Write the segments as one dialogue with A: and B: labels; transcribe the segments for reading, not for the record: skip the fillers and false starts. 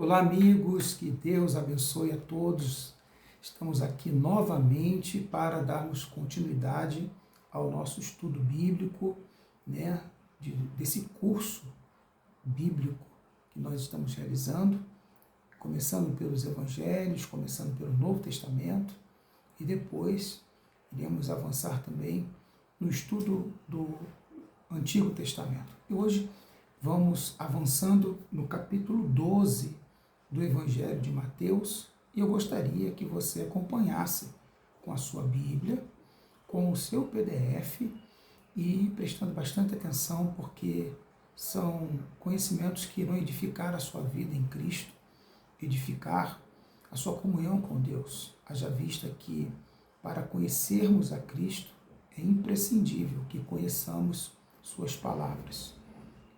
A: Olá, amigos, que Deus abençoe a todos. Estamos aqui novamente para darmos continuidade ao nosso estudo bíblico, desse curso bíblico que nós estamos realizando, começando pelos Evangelhos, começando pelo Novo Testamento, e depois iremos avançar também no estudo do Antigo Testamento. E hoje vamos avançando no capítulo 12 do Evangelho de Mateus, e eu gostaria que você acompanhasse com a sua Bíblia, com o seu PDF e prestando bastante atenção, porque são conhecimentos que irão edificar a sua vida em Cristo, edificar a sua comunhão com Deus. Haja vista que para conhecermos a Cristo é imprescindível que conheçamos suas palavras.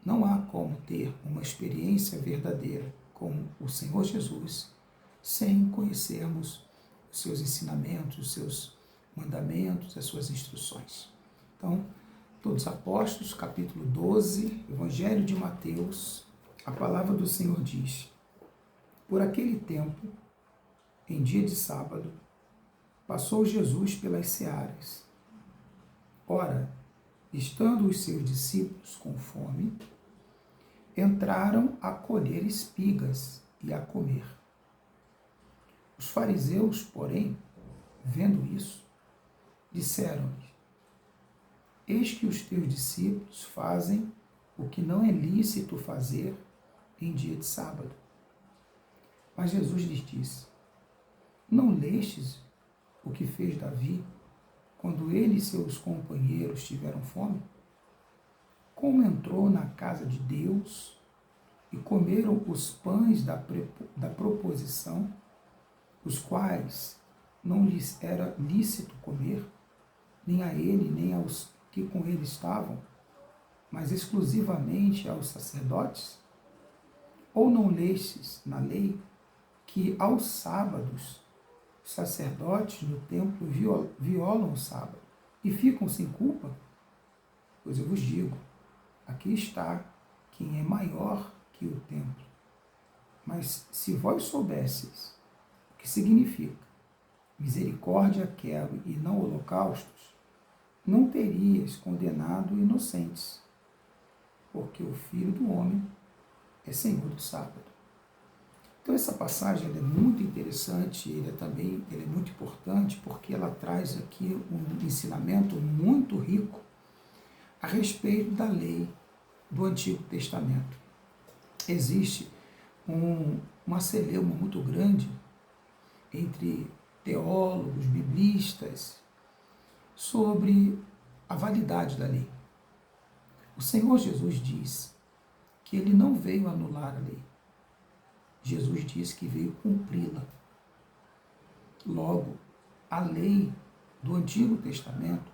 A: Não há como ter uma experiência verdadeira com o Senhor Jesus sem conhecermos os seus ensinamentos, os seus mandamentos, as suas instruções. Então, todos os apóstolos, capítulo 12, Evangelho de Mateus, a palavra do Senhor diz: por aquele tempo, em dia de sábado, passou Jesus pelas searas. Ora, estando os seus discípulos com fome, entraram a colher espigas e a comer. Os fariseus, porém, vendo isso, disseram-lhe: eis que os teus discípulos fazem o que não é lícito fazer em dia de sábado. Mas Jesus lhes disse: não lestes o que fez Davi quando ele e seus companheiros tiveram fome? Como entrou na casa de Deus e comeram os pães da proposição, os quais não lhes era lícito comer, nem a ele, nem aos que com ele estavam, mas exclusivamente aos sacerdotes? Ou não lestes na lei que aos sábados os sacerdotes no templo violam o sábado e ficam sem culpa? Pois eu vos digo, aqui está quem é maior que o templo. Mas se vós soubesseis o que significa misericórdia quero e não holocaustos, não terias condenado inocentes, porque o Filho do Homem é Senhor do sábado. Então essa passagem é muito interessante, ela é muito importante, porque ela traz aqui um ensinamento muito rico a respeito da lei do Antigo Testamento. Existe uma celeuma muito grande entre teólogos, biblistas, sobre a validade da lei. O Senhor Jesus diz que ele não veio anular a lei. Jesus diz que veio cumpri-la. Logo, a lei do Antigo Testamento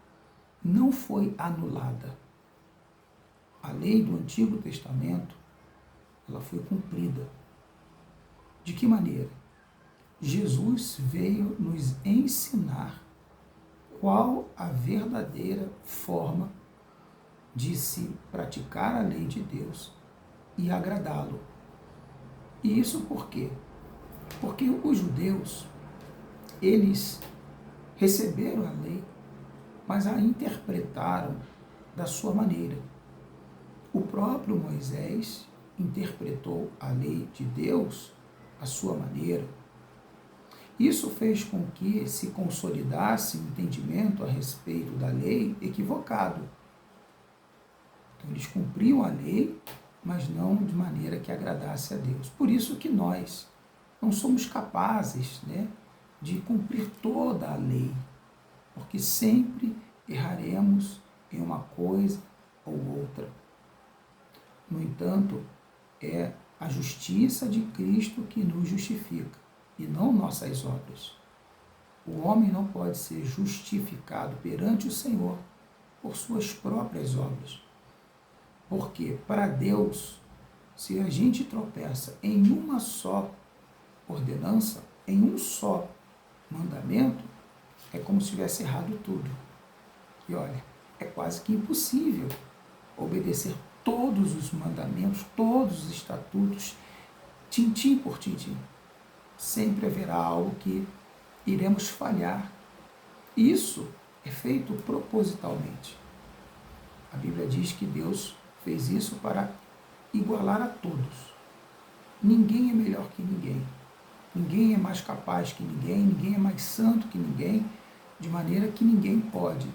A: não foi anulada. A lei do Antigo Testamento, ela foi cumprida. De que maneira? Jesus veio nos ensinar qual a verdadeira forma de se praticar a lei de Deus e agradá-lo. E isso por quê? Porque os judeus, eles receberam a lei, mas a interpretaram da sua maneira. O próprio Moisés interpretou a lei de Deus à sua maneira. Isso fez com que se consolidasse um entendimento a respeito da lei equivocado. Então, eles cumpriam a lei, mas não de maneira que agradasse a Deus. Por isso que nós não somos capazes, de cumprir toda a lei, porque sempre erraremos em uma coisa ou outra. No entanto, é a justiça de Cristo que nos justifica, e não nossas obras. O homem não pode ser justificado perante o Senhor por suas próprias obras. Porque, para Deus, se a gente tropeça em uma só ordenança, em um só mandamento, é como se tivesse errado tudo. E olha, é quase que impossível obedecer todos os mandamentos, todos os estatutos tintim por tintim. Sempre haverá algo que iremos falhar. Isso é feito propositalmente. A Bíblia diz que Deus fez isso para igualar a todos. Ninguém é melhor que ninguém. Ninguém é mais capaz que ninguém é mais santo que ninguém, de maneira que ninguém pode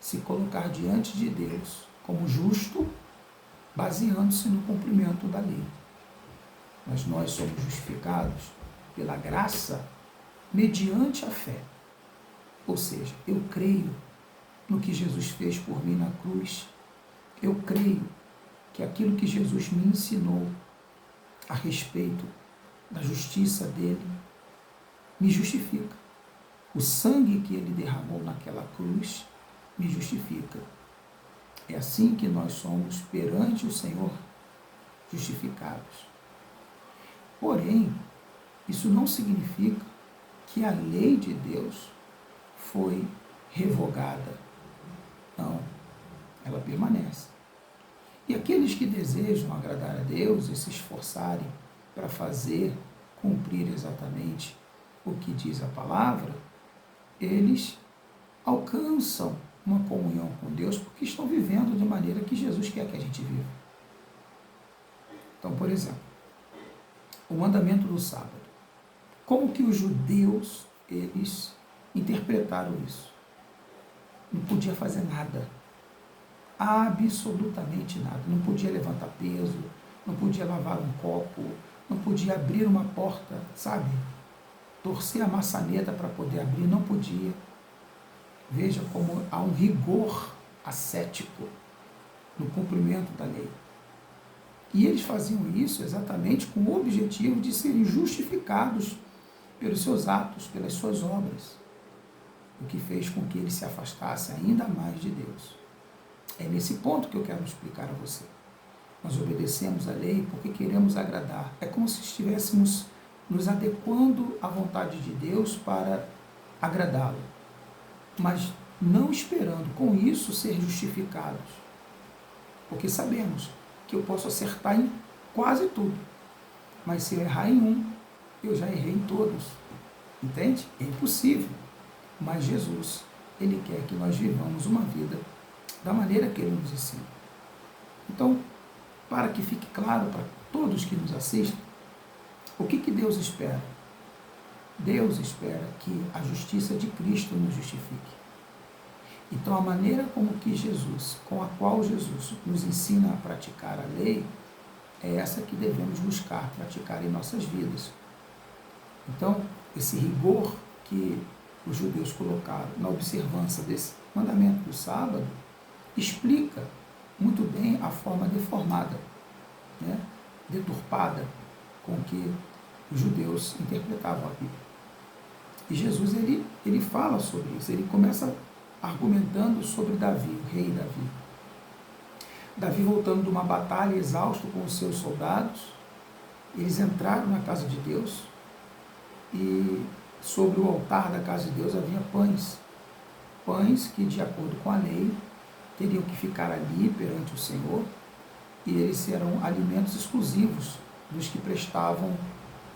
A: se colocar diante de Deus como justo, baseando-se no cumprimento da lei. Mas nós somos justificados pela graça mediante a fé. Ou seja, eu creio no que Jesus fez por mim na cruz. Eu creio que aquilo que Jesus me ensinou a respeito da justiça dele me justifica. O sangue que ele derramou naquela cruz me justifica. É assim que nós somos perante o Senhor justificados. Porém, isso não significa que a lei de Deus foi revogada. Não, ela permanece. E aqueles que desejam agradar a Deus e se esforçarem para fazer, cumprir exatamente o que diz a palavra, eles alcançam uma comunhão com Deus porque estão vivendo de maneira que Jesus quer que a gente viva. Então, por exemplo, o mandamento do sábado. Como que os judeus, eles interpretaram isso? Não podia fazer nada. Absolutamente nada. Não podia levantar peso, não podia lavar um copo, não podia abrir uma porta, sabe? Torcer a maçaneta para poder abrir, não podia. Veja como há um rigor ascético no cumprimento da lei. E eles faziam isso exatamente com o objetivo de serem justificados pelos seus atos, pelas suas obras, o que fez com que eles se afastassem ainda mais de Deus. É nesse ponto que eu quero explicar a você. Nós obedecemos a lei porque queremos agradar. É como se estivéssemos nos adequando à vontade de Deus para agradá-lo, mas não esperando com isso ser justificados, porque sabemos que eu posso acertar em quase tudo, mas se eu errar em um, eu já errei em todos, entende? É impossível, mas Jesus, Ele quer que nós vivamos uma vida da maneira que Ele nos ensina. Então, para que fique claro para todos que nos assistem, o que Deus espera? Deus espera que a justiça de Cristo nos justifique. Então, a maneira como que Jesus, com a qual Jesus nos ensina a praticar a lei, é essa que devemos buscar praticar em nossas vidas. Então, esse rigor que os judeus colocaram na observância desse mandamento do sábado, explica muito bem a forma deformada, né, deturpada com que os judeus interpretavam a Bíblia. E Jesus, ele fala sobre isso, ele começa argumentando sobre Davi, o rei Davi. Davi voltando de uma batalha exausto com os seus soldados, eles entraram na casa de Deus e sobre o altar da casa de Deus havia pães que, de acordo com a lei, teriam que ficar ali perante o Senhor, e eles eram alimentos exclusivos dos que prestavam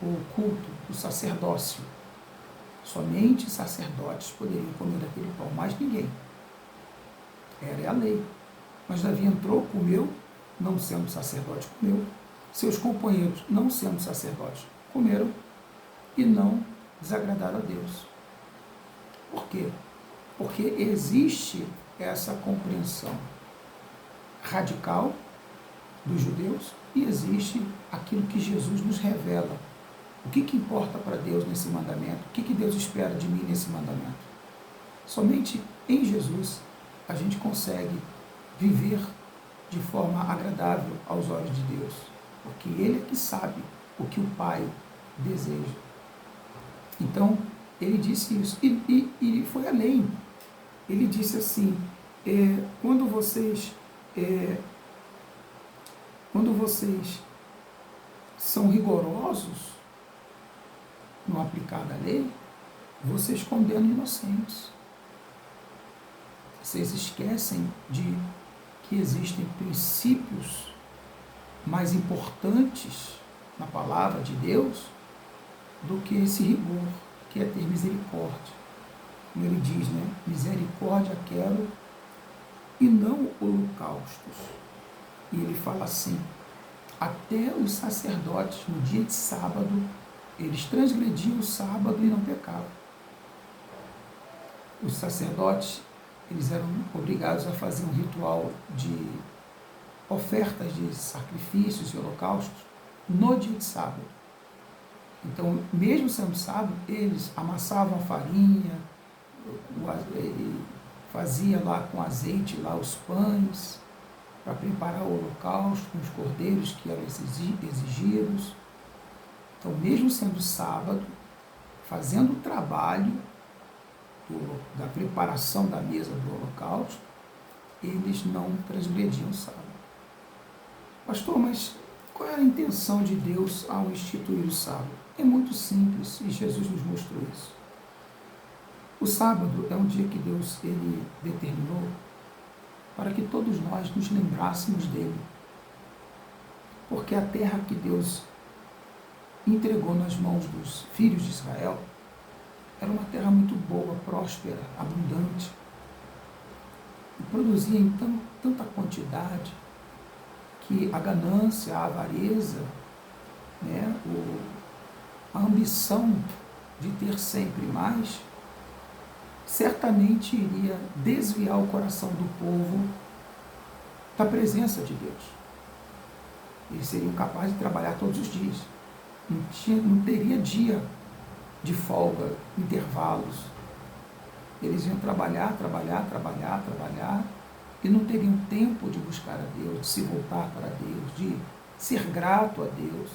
A: o culto, o sacerdócio. Somente sacerdotes poderiam comer aquele pão, mais ninguém. Era a lei. Mas Davi entrou, comeu, não sendo sacerdote, comeu. Seus companheiros, não sendo sacerdotes, comeram e não desagradaram a Deus. Por quê? Porque existe essa compreensão radical dos judeus e existe aquilo que Jesus nos revela. O que importa para Deus nesse mandamento? O que Deus espera de mim nesse mandamento? Somente em Jesus a gente consegue viver de forma agradável aos olhos de Deus, porque Ele é que sabe o que o Pai deseja. Então, Ele disse isso, e foi além. Ele disse assim, quando vocês são rigorosos no aplicar da lei, vocês condenam inocentes. Vocês esquecem de que existem princípios mais importantes na palavra de Deus do que esse rigor, que é ter misericórdia. Como ele diz, né? Misericórdia quero e não holocaustos. E ele fala assim, até os sacerdotes, no dia de sábado, eles transgrediam o sábado e não pecavam. Os sacerdotes, eles eram obrigados a fazer um ritual de ofertas de sacrifícios e holocaustos no dia de sábado. Então, mesmo sendo sábado, eles amassavam a farinha, fazia lá com azeite lá os pães, para preparar o holocausto com os cordeiros que eram exigidos. Então, mesmo sendo sábado, fazendo o trabalho da preparação da mesa do holocausto, eles não transgrediam o sábado. Pastor, mas qual era a intenção de Deus ao instituir o sábado? É muito simples e Jesus nos mostrou isso. O sábado é um dia que Deus ele determinou para que todos nós nos lembrássemos dele. Porque a terra que Deus entregou nas mãos dos filhos de Israel era uma terra muito boa, próspera, abundante. E produzia em tanta quantidade que a ganância, a avareza, né, a ambição de ter sempre mais, certamente iria desviar o coração do povo da presença de Deus. Eles seriam capazes de trabalhar todos os dias. Não teria dia de folga, intervalos. Eles iam trabalhar, e não teriam tempo de buscar a Deus, de se voltar para Deus, de ser grato a Deus.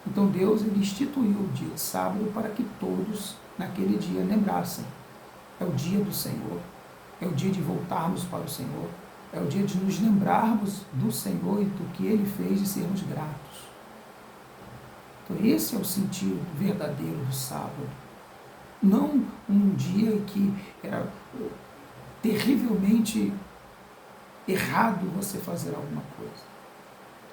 A: Então Deus ele instituiu o dia de sábado para que todos naquele dia lembrassem. É o dia do Senhor, é o dia de voltarmos para o Senhor, é o dia de nos lembrarmos do Senhor e do que Ele fez e sermos gratos. Então esse é o sentido verdadeiro do sábado. Não um dia que era terrivelmente errado você fazer alguma coisa.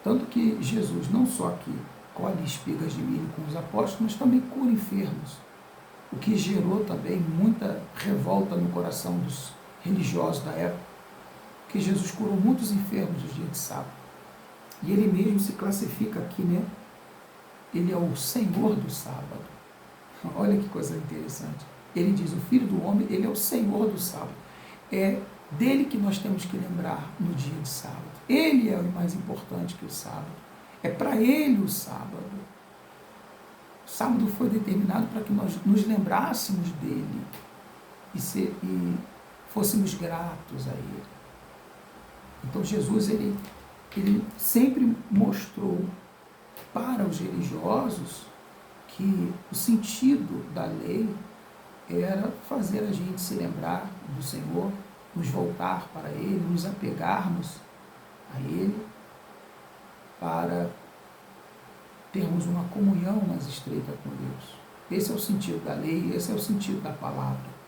A: Tanto que Jesus não só que colhe espigas de milho com os apóstolos, mas também cura enfermos. O que gerou também muita revolta no coração dos religiosos da época, que Jesus curou muitos enfermos no dia de sábado. E ele mesmo se classifica aqui, né? Ele é o Senhor do sábado. Olha que coisa interessante. Ele diz, o Filho do Homem, ele é o Senhor do sábado. É dele que nós temos que lembrar no dia de sábado. Ele é o mais importante que o sábado. É para ele o sábado. O sábado foi determinado para que nós nos lembrássemos dele e fôssemos gratos a ele. Então Jesus ele sempre mostrou para os religiosos que o sentido da lei era fazer a gente se lembrar do Senhor, nos voltar para Ele, nos apegarmos a Ele, para termos uma comunhão mais estreita com Deus. Esse é o sentido da lei, esse é o sentido da palavra.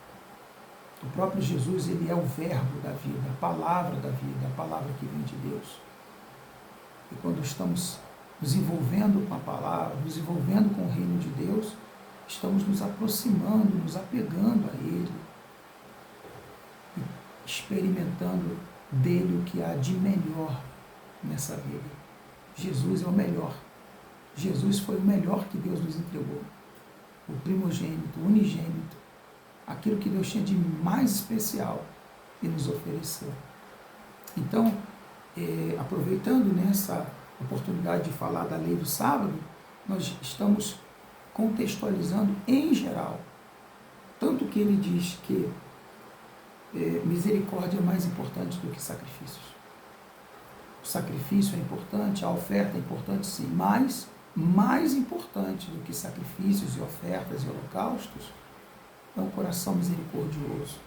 A: O próprio Jesus, ele é o verbo da vida, a palavra da vida, a palavra que vem de Deus. E quando estamos nos envolvendo com a palavra, nos envolvendo com o reino de Deus, estamos nos aproximando, nos apegando a Ele, e experimentando dele o que há de melhor nessa vida. Jesus é o melhor. Jesus foi o melhor que Deus nos entregou. O primogênito, o unigênito, aquilo que Deus tinha de mais especial e nos ofereceu. Então, aproveitando nessa oportunidade de falar da lei do sábado, nós estamos contextualizando em geral. Tanto que ele diz que misericórdia é mais importante do que sacrifícios. O sacrifício é importante, a oferta é importante sim, mas mais importante do que sacrifícios e ofertas e holocaustos é um coração misericordioso.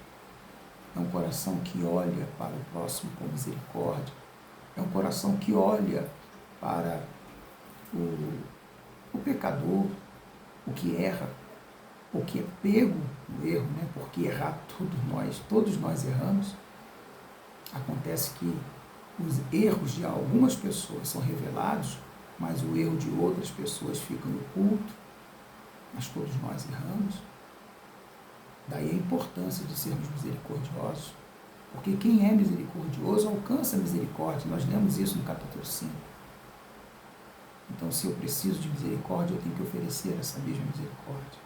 A: É um coração que olha para o próximo com misericórdia. É um coração que olha para o pecador, o que erra, o que é pego no erro, né? Porque errar todos nós erramos. Acontece que os erros de algumas pessoas são revelados mas o erro de outras pessoas fica no culto, mas todos nós erramos. Daí a importância de sermos misericordiosos, porque quem é misericordioso alcança a misericórdia. Nós lemos isso no capítulo 5. Então, se eu preciso de misericórdia, eu tenho que oferecer essa mesma misericórdia.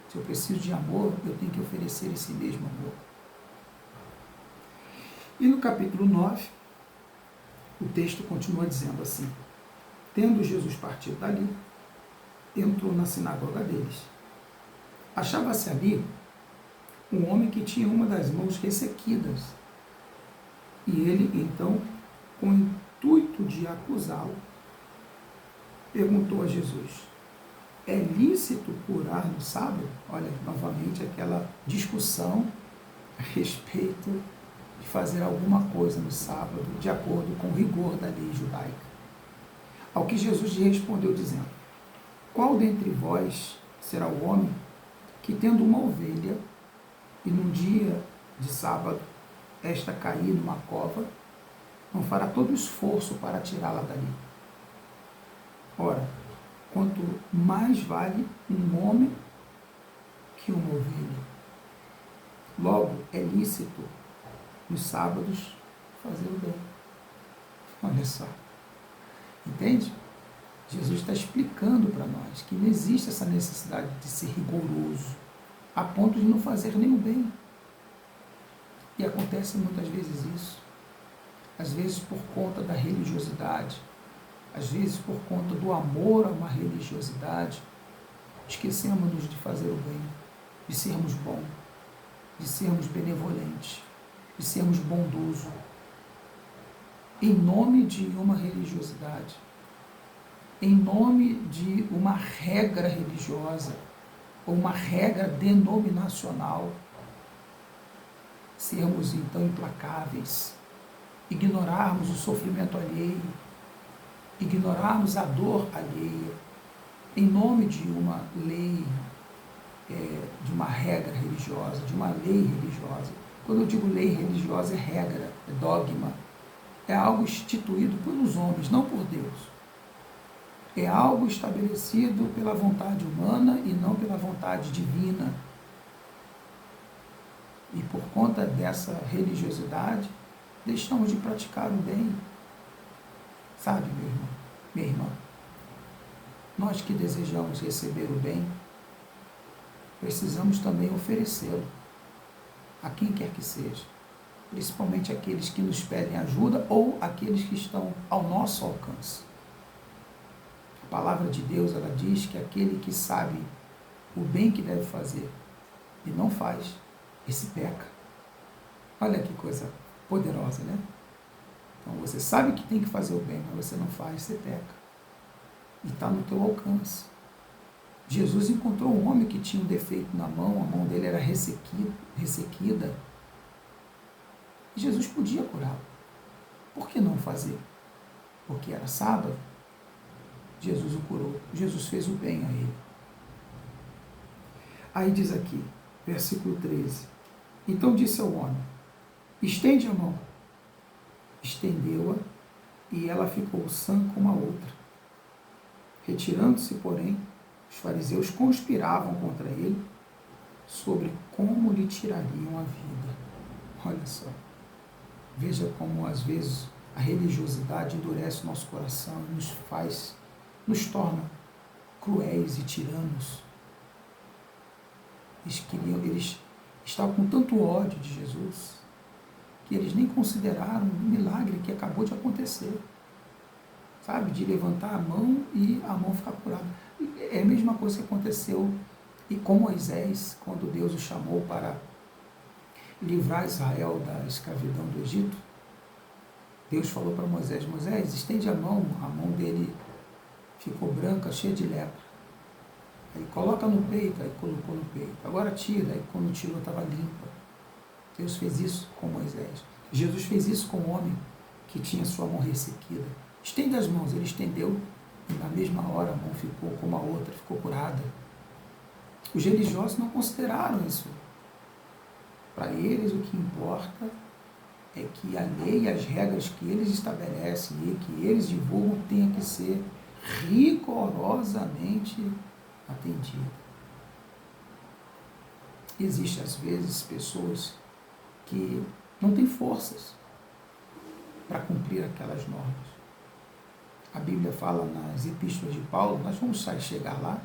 A: Se eu preciso de amor, eu tenho que oferecer esse mesmo amor. E no capítulo 9, o texto continua dizendo assim: tendo Jesus partido dali, entrou na sinagoga deles. Achava-se ali um homem que tinha uma das mãos ressequidas. E ele, então, com o intuito de acusá-lo, perguntou a Jesus: é lícito curar no sábado? Olha, novamente aquela discussão a respeito de fazer alguma coisa no sábado, de acordo com o rigor da lei judaica. Ao que Jesus lhe respondeu dizendo: qual dentre vós será o homem que, tendo uma ovelha, e num dia de sábado esta cair numa cova, não fará todo o esforço para tirá-la dali? Ora, quanto mais vale um homem que uma ovelha. Logo, é lícito nos sábados fazer o bem. Olha só. Entende? Jesus está explicando para nós que não existe essa necessidade de ser rigoroso a ponto de não fazer nenhum bem. E acontece muitas vezes isso. Às vezes por conta da religiosidade, às vezes por conta do amor a uma religiosidade, esquecemos-nos de fazer o bem, de sermos bons, de sermos benevolentes, de sermos bondosos, em nome de uma religiosidade, em nome de uma regra religiosa, ou uma regra denominacional, sermos então implacáveis, ignorarmos o sofrimento alheio, ignorarmos a dor alheia, em nome de uma lei, de uma regra religiosa, de uma lei religiosa. Quando eu digo lei religiosa, é regra, é dogma, é algo instituído pelos homens, não por Deus. É algo estabelecido pela vontade humana e não pela vontade divina. E por conta dessa religiosidade, deixamos de praticar o bem. Sabe, meu irmão, minha irmã? Nós que desejamos receber o bem, precisamos também oferecê-lo a quem quer que seja, principalmente aqueles que nos pedem ajuda ou aqueles que estão ao nosso alcance. A palavra de Deus, ela diz que aquele que sabe o bem que deve fazer e não faz, esse peca. Olha que coisa poderosa, né? Então você sabe que tem que fazer o bem, mas você não faz, você peca. E está no teu alcance. Jesus encontrou um homem que tinha um defeito na mão, a mão dele era ressequida. E Jesus podia curá-lo. Por que não fazer? Porque era sábado. Jesus o curou. Jesus fez o bem a ele. Aí diz aqui, versículo 13. Então disse ao homem: estende a mão. Estendeu-a, e ela ficou sã como a outra. Retirando-se, porém, os fariseus conspiravam contra ele sobre como lhe tirariam a vida. Olha só. Veja como, às vezes, a religiosidade endurece o nosso coração e nos torna cruéis e tiranos. Eles estavam com tanto ódio de Jesus que eles nem consideraram o milagre que acabou de acontecer. Sabe? De levantar a mão e a mão ficar curada. É a mesma coisa que aconteceu e com Moisés, quando Deus o chamou para livrar Israel da escravidão do Egito. Deus falou para Moisés: Moisés, estende a mão dele ficou branca, cheia de lepra. Aí coloca no peito, aí colocou no peito. Agora tira, aí quando tirou estava limpa. Deus fez isso com Moisés. Jesus fez isso com o homem que tinha sua mão ressequida. Estende as mãos, ele estendeu, e na mesma hora a mão ficou como a outra, ficou curada. Os religiosos não consideraram isso. Para eles o que importa é que a lei e as regras que eles estabelecem e que eles divulgam tenham que ser rigorosamente atendida. Existem, às vezes, pessoas que não têm forças para cumprir aquelas normas. A Bíblia fala nas epístolas de Paulo, nós vamos chegar lá,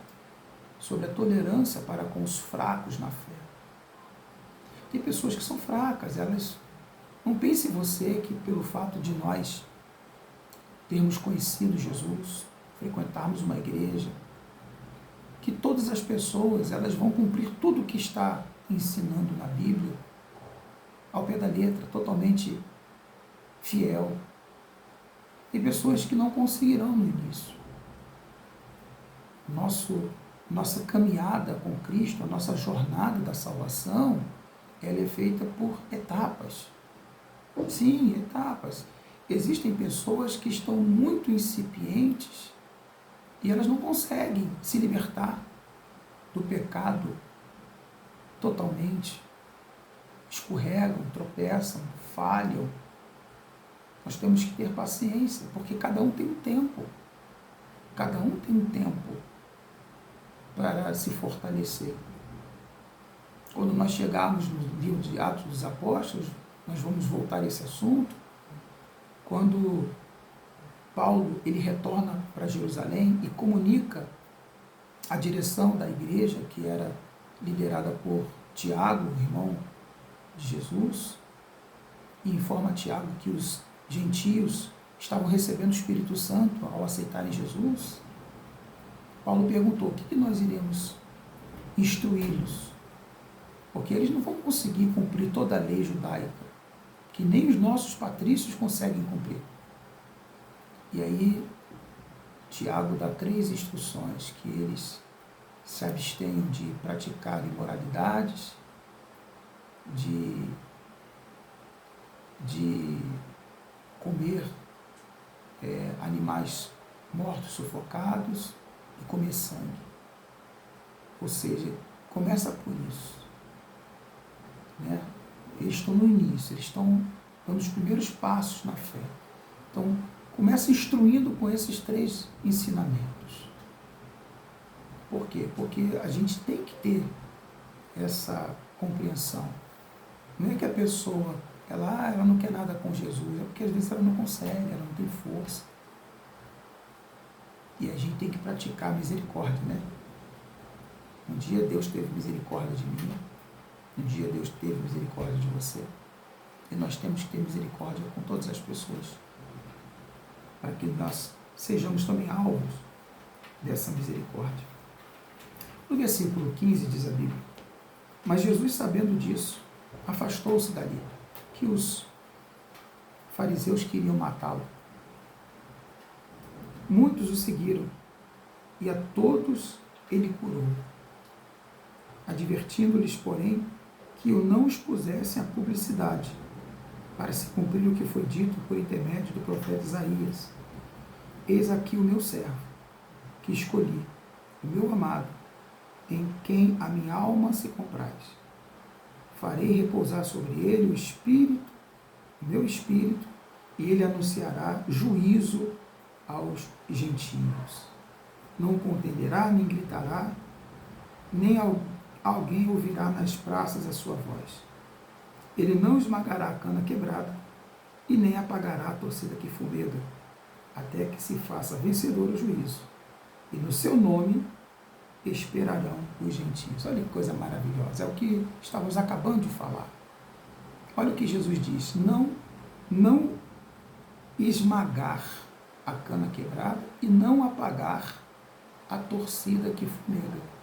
A: sobre a tolerância para com os fracos na fé. Tem pessoas que são fracas, elas não pense você que pelo fato de nós termos conhecido Jesus, frequentarmos uma igreja, que todas as pessoas elas vão cumprir tudo o que está ensinando na Bíblia, ao pé da letra, totalmente fiel. Tem pessoas que não conseguirão no início. Nossa caminhada com Cristo, a nossa jornada da salvação, ela é feita por etapas. Sim, etapas. Existem pessoas que estão muito incipientes e elas não conseguem se libertar do pecado totalmente. Escorregam, tropeçam, falham. Nós temos que ter paciência, porque cada um tem um tempo. Cada um tem um tempo para se fortalecer. Quando nós chegarmos no livro de Atos dos Apóstolos, nós vamos voltar a esse assunto, quando Paulo ele retorna para Jerusalém e comunica a direção da igreja, que era liderada por Tiago, irmão de Jesus, e informa a Tiago que os gentios estavam recebendo o Espírito Santo ao aceitarem Jesus. Paulo perguntou: o que nós iremos instruí-los? Porque eles não vão conseguir cumprir toda a lei judaica, que nem os nossos patrícios conseguem cumprir. E aí, Tiago dá 3 instruções: que eles se abstenham de praticar imoralidades, de comer animais mortos, sufocados, e comer sangue. Ou seja, começa por isso. Né? Eles estão no início, eles estão dando os primeiros passos na fé. Então, começa instruindo com esses 3 ensinamentos. Por quê? Porque a gente tem que ter essa compreensão. Não é que a pessoa, ela não quer nada com Jesus, é porque às vezes ela não consegue, ela não tem força. E a gente tem que praticar a misericórdia, né? Um dia Deus teve misericórdia de mim, um dia Deus teve misericórdia de você. E nós temos que ter misericórdia com todas as pessoas, para que nós sejamos também alvos dessa misericórdia. No versículo 15 diz a Bíblia: mas Jesus, sabendo disso, afastou-se dali, que os fariseus queriam matá-lo. Muitos o seguiram, e a todos ele curou, advertindo-lhes, porém, que o não expusessem à publicidade, para se cumprir o que foi dito por intermédio do profeta Isaías: eis aqui o meu servo, que escolhi, o meu amado, em quem a minha alma se compraz. Farei repousar sobre ele o Espírito, o meu Espírito, e ele anunciará juízo aos gentios. Não contenderá, nem gritará, nem alguém ouvirá nas praças a sua voz. Ele não esmagará a cana quebrada, e nem apagará a torcida que fumega, até que se faça vencedor o juízo. E no seu nome esperarão os gentios. Olha que coisa maravilhosa. É o que estávamos acabando de falar. Olha o que Jesus diz: não esmagar a cana quebrada e não apagar a torcida que fumega.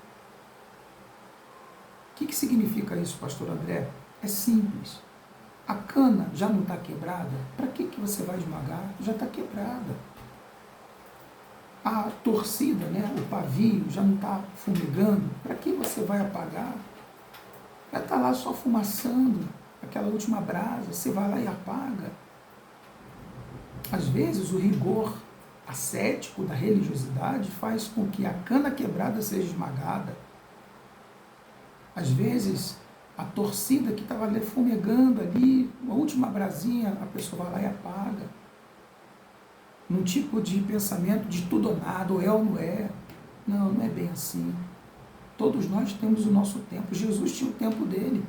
A: O que significa isso, pastor André? É simples. A cana já não está quebrada, para que você vai esmagar? Já está quebrada. A torcida, né, o pavio, já não está fumegando, para que você vai apagar? Vai estar lá só fumaçando, aquela última brasa, você vai lá e apaga. Às vezes o rigor ascético da religiosidade faz com que a cana quebrada seja esmagada. Às vezes a torcida que estava fumegando ali, uma última brasinha, a pessoa vai lá e apaga. num tipo de pensamento de tudo ou nada, ou é ou não é. Não, não é bem assim. Todos nós temos o nosso tempo. Jesus tinha o tempo dele.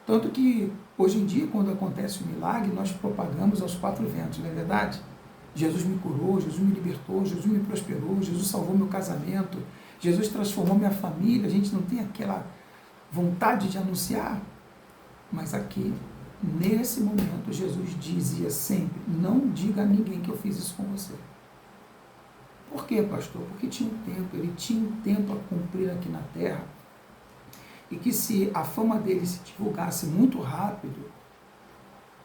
A: Tanto que, hoje em dia, quando acontece um milagre, nós propagamos aos quatro ventos, não é verdade? Jesus me curou, Jesus me libertou, Jesus me prosperou, Jesus salvou meu casamento, Jesus transformou minha família. A gente não tem aquela vontade de anunciar, mas aqui, nesse momento, Jesus dizia sempre: não diga a ninguém que eu fiz isso com você. Por quê, pastor? Porque tinha um tempo, ele tinha um tempo a cumprir aqui na terra, e que se a fama dele se divulgasse muito rápido,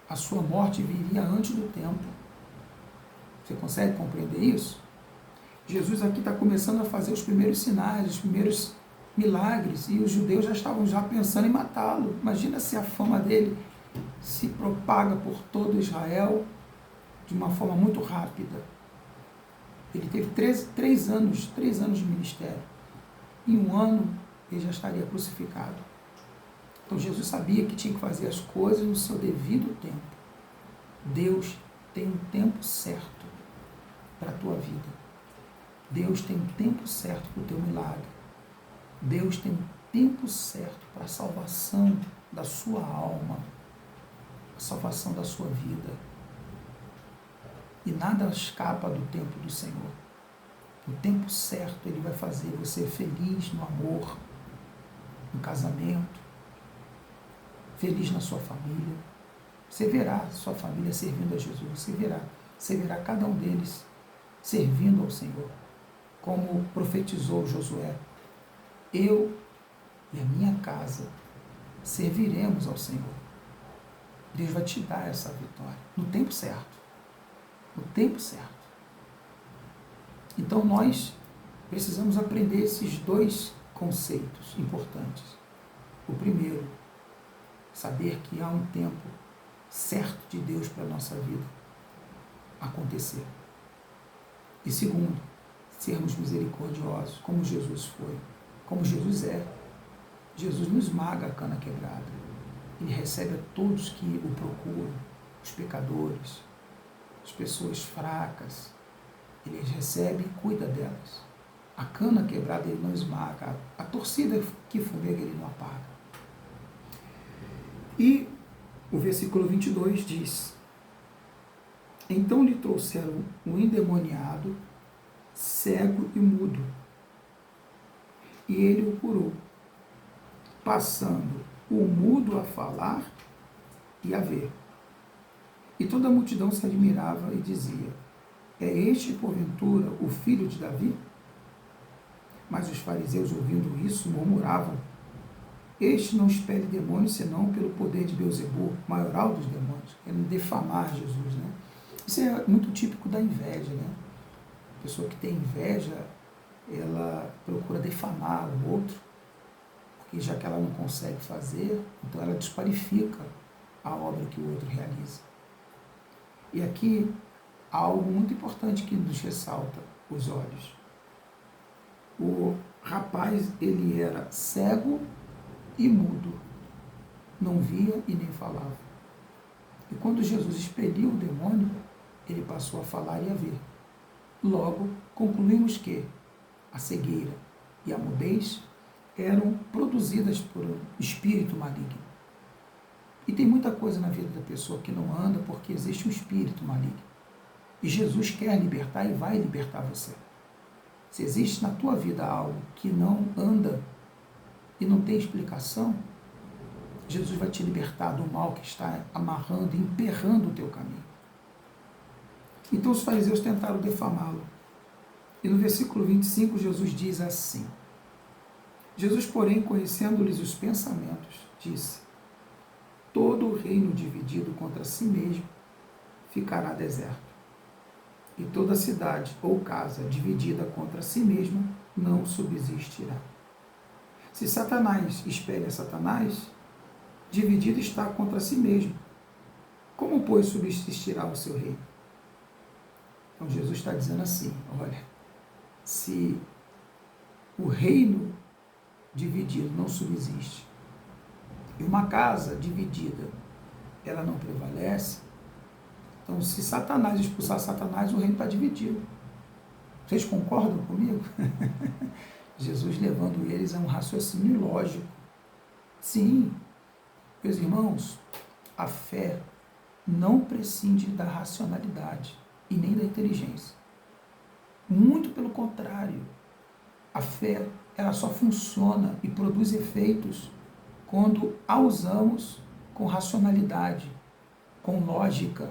A: a sua morte viria antes do tempo. Você consegue compreender isso? Jesus aqui está começando a fazer os primeiros sinais, os primeiros milagres, e os judeus já estavam pensando em matá-lo. Imagina se a fama dele se propaga por todo Israel de uma forma muito rápida. Ele teve três anos de ministério. Em um ano, ele já estaria crucificado. Então Jesus sabia que tinha que fazer as coisas no seu devido tempo. Deus tem um tempo certo para a tua vida. Deus tem um tempo certo para o teu milagre. Deus tem um tempo certo para a salvação da sua alma, a salvação da sua vida. E nada escapa do tempo do Senhor. No tempo certo, Ele vai fazer você feliz no amor, no casamento, feliz na sua família. Você verá sua família servindo a Jesus. Você verá cada um deles servindo ao Senhor. Como profetizou Josué: eu e a minha casa serviremos ao Senhor. Deus vai te dar essa vitória no tempo certo. No tempo certo. Então nós precisamos aprender esses dois conceitos importantes. O primeiro, saber que há um tempo certo de Deus para a nossa vida acontecer. E segundo, sermos misericordiosos, como Jesus foi, como Jesus é. Jesus não esmaga a cana quebrada. Ele recebe a todos que o procuram, os pecadores, as pessoas fracas. Ele recebe e cuida delas. A cana quebrada ele não esmaga, a torcida que fumega ele não apaga. E o versículo 22 diz: então lhe trouxeram um endemoniado, cego e mudo, e ele o curou, passando o mudo a falar e a ver. E toda a multidão se admirava e dizia: é este, porventura, o filho de Davi? Mas os fariseus, ouvindo isso, murmuravam: este não expele demônios, senão pelo poder de Beelzebul, maioral dos demônios. Querendo defamar Jesus, né? Isso é muito típico da inveja, né? A pessoa que tem inveja, ela procura defamar o outro, porque já que ela não consegue fazer, então ela desqualifica a obra que o outro realiza. E aqui há algo muito importante que nos ressalta os olhos. O rapaz, ele era cego e mudo, não via e nem falava. E quando Jesus expeliu o demônio, ele passou a falar e a ver. Logo, concluímos que a cegueira e a mudez eram produzidas por um espírito maligno. E tem muita coisa na vida da pessoa que não anda porque existe um espírito maligno. E Jesus quer libertar e vai libertar você. Se existe na tua vida algo que não anda e não tem explicação, Jesus vai te libertar do mal que está amarrando, emperrando o teu caminho. Então os fariseus tentaram defamá-lo. E no versículo 25 Jesus diz assim: Jesus, porém, conhecendo-lhes os pensamentos, disse: todo o reino dividido contra si mesmo ficará deserto. E toda cidade ou casa dividida contra si mesma não subsistirá. Se Satanás espelha Satanás, dividido está contra si mesmo. Como, pois, subsistirá o seu reino? Então Jesus está dizendo assim: olha, se o reino dividido não subsiste, e uma casa dividida, ela não prevalece, Então, se Satanás expulsar Satanás, o reino está dividido. Vocês concordam comigo? Jesus levando eles a um raciocínio lógico. Sim, meus irmãos, a fé não prescinde da racionalidade e nem da inteligência. Muito pelo contrário, a fé ela só funciona e produz efeitos quando a usamos com racionalidade, com lógica,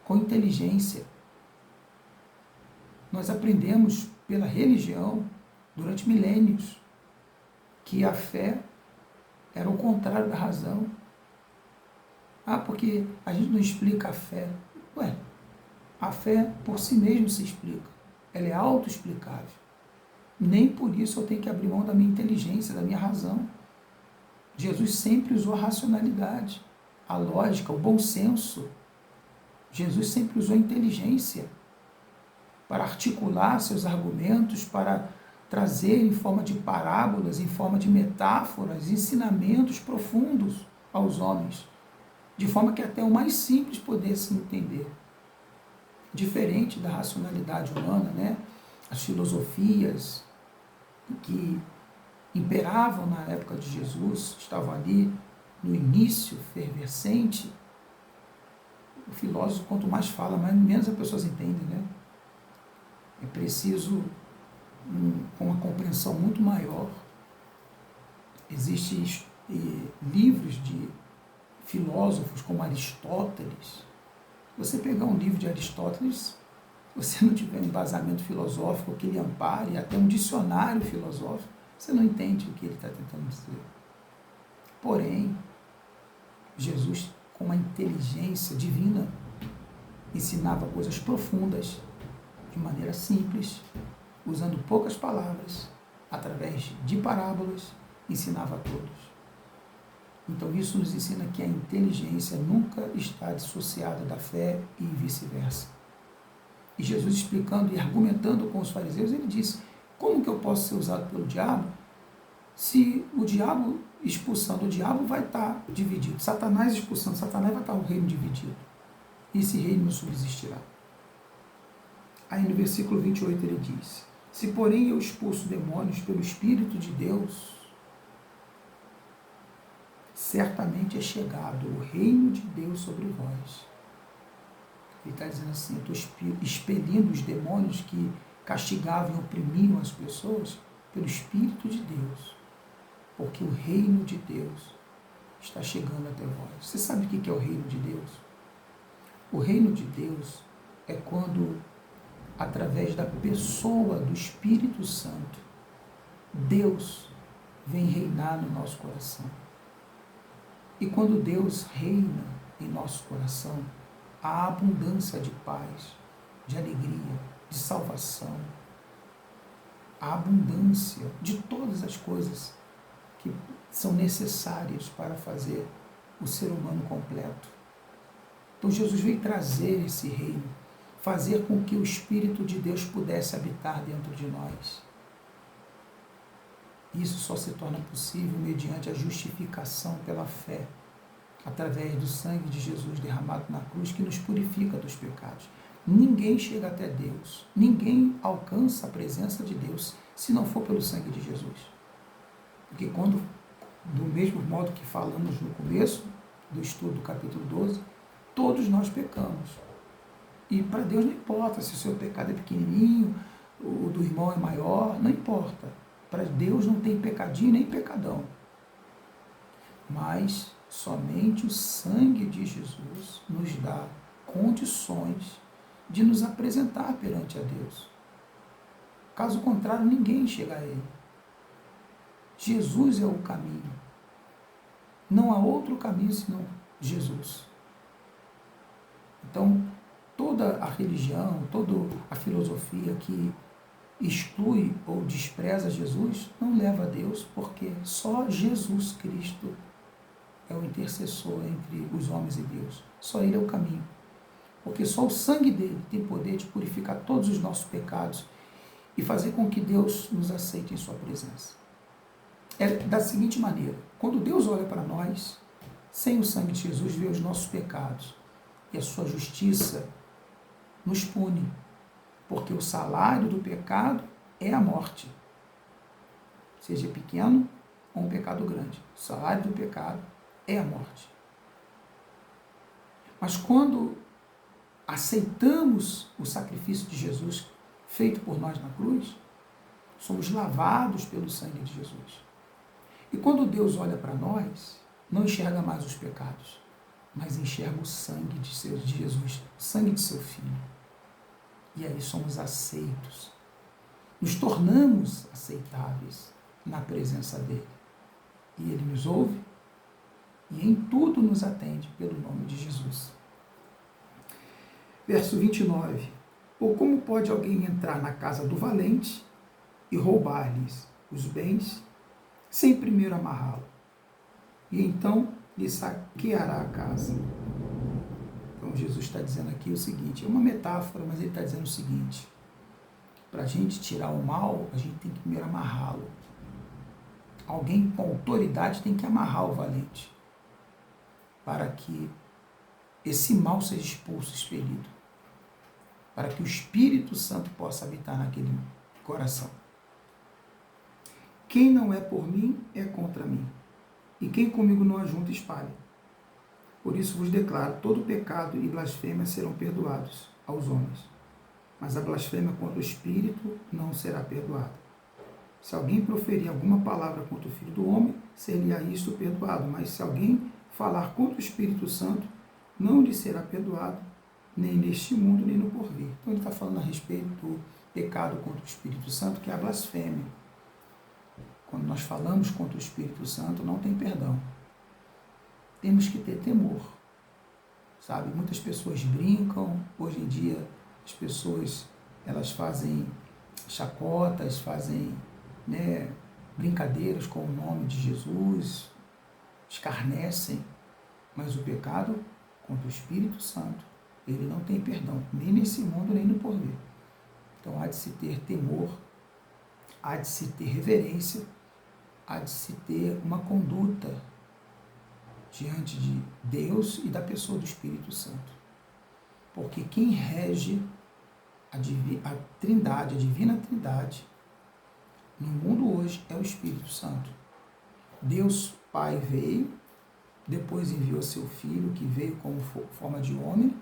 A: com inteligência. Nós aprendemos pela religião, durante milênios, que a fé era o contrário da razão. Porque a gente não explica a fé. A fé por si mesma se explica. Ela é autoexplicável. Nem por isso eu tenho que abrir mão da minha inteligência, da minha razão. Jesus sempre usou a racionalidade, a lógica, o bom senso. Jesus sempre usou a inteligência para articular seus argumentos, para trazer em forma de parábolas, em forma de metáforas, ensinamentos profundos aos homens, de forma que até o mais simples pudesse entender. Diferente da racionalidade humana, né? As filosofias que imperavam na época de Jesus, estavam ali no início, fervescente. O filósofo, quanto mais fala, menos as pessoas entendem, né? É preciso uma compreensão muito maior. Existem livros de filósofos como Aristóteles. Você pegar um livro de Aristóteles, se você não tiver um embasamento filosófico que ele ampare, até um dicionário filosófico, você não entende o que ele está tentando dizer. Porém, Jesus, com uma inteligência divina, ensinava coisas profundas, de maneira simples, usando poucas palavras, através de parábolas, ensinava a todos. Então isso nos ensina que a inteligência nunca está dissociada da fé e vice-versa. E Jesus explicando e argumentando com os fariseus, ele disse, como que eu posso ser usado pelo diabo se o diabo expulsando o diabo vai estar dividido? Satanás expulsando Satanás vai estar o reino dividido. E esse reino não subsistirá. Aí no versículo 28 ele diz, se porém eu expulso demônios pelo Espírito de Deus, certamente é chegado o reino de Deus sobre vós. Ele está dizendo assim, eu estou expelindo os demônios que castigavam e oprimiam as pessoas pelo Espírito de Deus, porque o reino de Deus está chegando até vós. Você sabe o que é o reino de Deus? O reino de Deus é quando, através da pessoa do Espírito Santo, Deus vem reinar no nosso coração. E quando Deus reina em nosso coração, há abundância de paz, de alegria, de salvação, a abundância de todas as coisas que são necessárias para fazer o ser humano completo. Então Jesus veio trazer esse reino, fazer com que o Espírito de Deus pudesse habitar dentro de nós. Isso só se torna possível mediante a justificação pela fé, através do sangue de Jesus derramado na cruz, que nos purifica dos pecados. Ninguém chega até Deus, ninguém alcança a presença de Deus, se não for pelo sangue de Jesus. Porque quando, do mesmo modo que falamos no começo do estudo do capítulo 12, todos nós pecamos. E para Deus não importa se o seu pecado é pequenininho, o do irmão é maior, não importa. Para Deus não tem pecadinho nem pecadão. Mas somente o sangue de Jesus nos dá condições de nos apresentar perante a Deus. Caso contrário, ninguém chega a Ele. Jesus é o caminho. Não há outro caminho senão Jesus. Então, toda a religião, toda a filosofia que exclui ou despreza Jesus, não leva a Deus, porque só Jesus Cristo é o intercessor entre os homens e Deus. Só Ele é o caminho. Porque só o sangue dele tem poder de purificar todos os nossos pecados e fazer com que Deus nos aceite em sua presença. É da seguinte maneira, quando Deus olha para nós, sem o sangue de Jesus, vê os nossos pecados e a sua justiça nos pune, porque o salário do pecado é a morte, seja pequeno ou um pecado grande. O salário do pecado é a morte. Mas quando aceitamos o sacrifício de Jesus feito por nós na cruz, somos lavados pelo sangue de Jesus. E quando Deus olha para nós, não enxerga mais os pecados, mas enxerga o sangue de Jesus, o sangue de seu Filho. E aí somos aceitos. Nos tornamos aceitáveis na presença dele. E ele nos ouve e em tudo nos atende pelo nome de Jesus. Verso 29. Ou como pode alguém entrar na casa do valente e roubar-lhes os bens sem primeiro amarrá-lo? E então lhe saqueará a casa. Então Jesus está dizendo aqui o seguinte, é uma metáfora, mas ele está dizendo o seguinte, para a gente tirar o mal, a gente tem que primeiro amarrá-lo. Alguém com autoridade tem que amarrar o valente, para que esse mal seja expulso, expelido, para que o Espírito Santo possa habitar naquele coração. Quem não é por mim, é contra mim, e quem comigo não ajunta, espalha. Por isso vos declaro, todo pecado e blasfêmia serão perdoados aos homens, mas a blasfêmia contra o Espírito não será perdoada. Se alguém proferir alguma palavra contra o Filho do Homem, ser-lhe-á isto perdoado, mas se alguém falar contra o Espírito Santo, não lhe será perdoado, nem neste mundo, nem no porvir. Então ele está falando a respeito do pecado contra o Espírito Santo, que é a blasfêmia. Quando nós falamos contra o Espírito Santo, não tem perdão. Temos que ter temor, sabe? Muitas pessoas brincam, hoje em dia as pessoas, elas fazem chacotas, fazem, brincadeiras com o nome de Jesus, escarnecem, mas o pecado contra o Espírito Santo, ele não tem perdão, nem nesse mundo, nem no porvir. Então há de se ter temor, há de se ter reverência, há de se ter uma conduta diante de Deus e da pessoa do Espírito Santo. Porque quem rege a Trindade, a Divina Trindade, no mundo hoje é o Espírito Santo. Deus Pai veio, depois enviou seu Filho, que veio como forma de homem,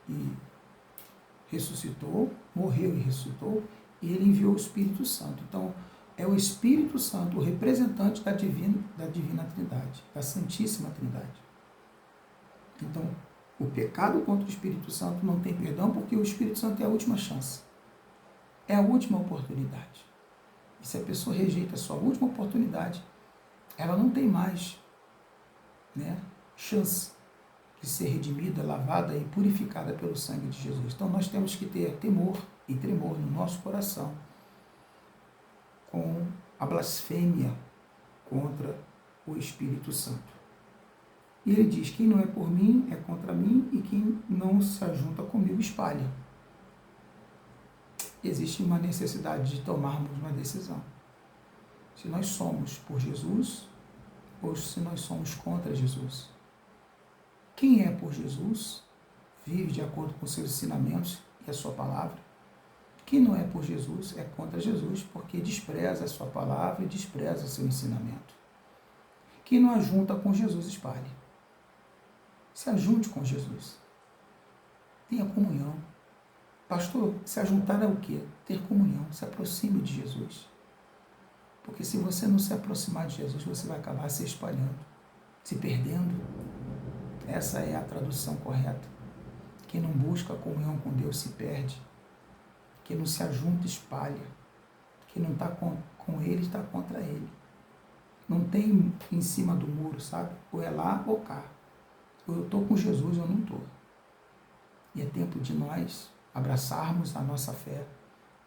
A: e ressuscitou, morreu e ressuscitou, e ele enviou o Espírito Santo. Então, é o Espírito Santo, o representante da Divina Trindade, da Santíssima Trindade. Então, o pecado contra o Espírito Santo não tem perdão, porque o Espírito Santo é a última chance. É a última oportunidade. E se a pessoa rejeita a sua última oportunidade, ela não tem mais chance de ser redimida, lavada e purificada pelo sangue de Jesus. Então nós temos que ter temor e tremor no nosso coração com a blasfêmia contra o Espírito Santo. E ele diz, quem não é por mim, é contra mim, e quem não se ajunta comigo, espalha. Existe uma necessidade de tomarmos uma decisão. Se nós somos por Jesus, ou se nós somos contra Jesus. Quem é por Jesus, vive de acordo com seus ensinamentos e a sua palavra. Quem não é por Jesus, é contra Jesus, porque despreza a sua palavra e despreza o seu ensinamento. Quem não ajunta com Jesus, espalhe. Se ajunte com Jesus. Tenha comunhão. Pastor, se ajuntar é o quê? Ter comunhão. Se aproxime de Jesus. Porque se você não se aproximar de Jesus, você vai acabar se espalhando, se perdendo. Essa é a tradução correta. Quem não busca a comunhão com Deus se perde. Quem não se ajunta, espalha. Quem não está com Ele, está contra Ele. Não tem em cima do muro, sabe? Ou é lá ou cá. Ou eu estou com Jesus ou eu não estou. E é tempo de nós abraçarmos a nossa fé,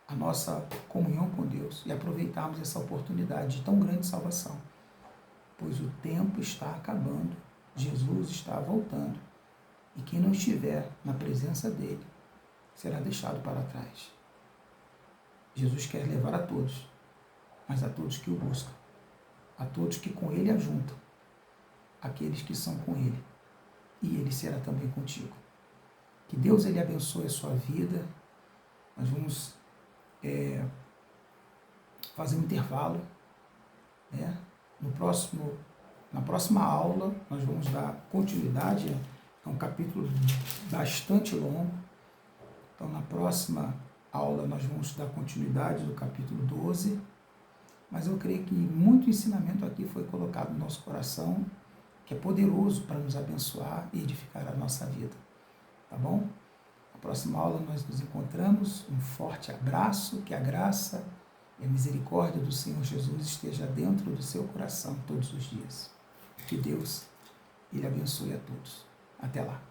A: a nossa comunhão com Deus e aproveitarmos essa oportunidade de tão grande salvação. Pois o tempo está acabando. Jesus está voltando. E quem não estiver na presença dele será deixado para trás. Jesus quer levar a todos, mas a todos que o buscam, a todos que com ele ajuntam, aqueles que são com ele, e ele será também contigo. Que Deus ele abençoe a sua vida. Nós vamos fazer um intervalo, né? Na próxima aula nós vamos dar continuidade, é um capítulo bastante longo, então na próxima aula nós vamos dar continuidade do capítulo 12, mas eu creio que muito ensinamento aqui foi colocado no nosso coração, que é poderoso para nos abençoar e edificar a nossa vida, tá bom? Na próxima aula nós nos encontramos, um forte abraço, que a graça e a misericórdia do Senhor Jesus esteja dentro do seu coração todos os dias. Que Deus ele abençoe a todos. Até lá.